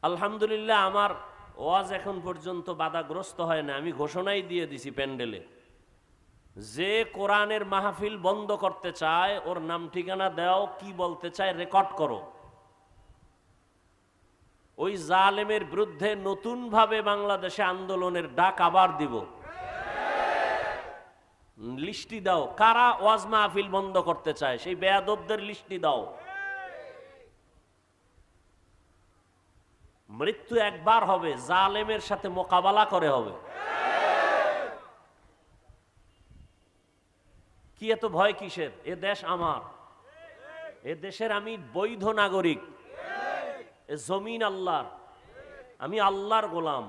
আলহামদুলিল্লাহ, আমার ওয়াজ এখন পর্যন্ত বাধাগ্রস্ত হয় না। আমি ঘোষণাই দিয়ে দিছি প্যান্ডেলে, যে কোরআনের মাহফিল বন্ধ করতে চায় ওর নাম ঠিকানা দাও, কি বলতে চায় রেকর্ড করো। ওই জালেমের বিরুদ্ধে নতুনভাবে বাংলাদেশে আন্দোলনের ডাক আবার দিব। লিস্টি দাও, কারা ওয়াজ মাহফিল বন্ধ করতে চায়, সেই বেয়াদবদের লিস্টি দাও। মৃত্যু একবার হবে, জালেমের সাথে মোকাবেলা করে হবে। কি এত ভয় কিসের? এ দেশ আমার, এ দেশের আমি বৈধ নাগরিক, এ জমিন আল্লাহর, আমি আল্লাহর গোলাম,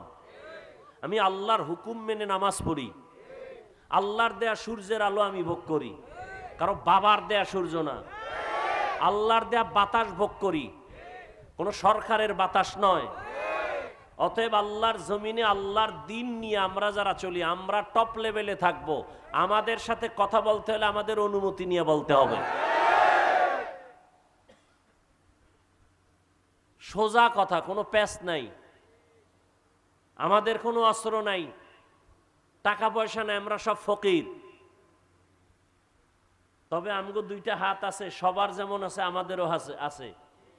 আমি আল্লাহর হুকুম মেনে নামাজ পড়ি, আল্লাহর দেয়া সূর্যের আলো আমি ভোগ করি, কারো বাবার দেয়া সূর্য না, আল্লাহর দেয়া বাতাস ভোগ করি, কোনো সরকারের বাতাস নয়। অতএব আল্লাহর জমিনে আল্লাহর দিন নিয়ে আমরা যারা চলি, আমরা টপ লেভেলে থাকবো। আমাদের সাথে কথা বলতে হলে আমাদের অনুমতি নিয়ে বলতে হবে। সোজা কথা, কোনো প্যাচ নাই, আমাদের কোনো অস্ত্র নাই, টাকা পয়সা নাই, আমরা সব ফকির। তবে আমগো দুইটা হাত আছে, সবার যেমন আছে আমাদেরও আছে।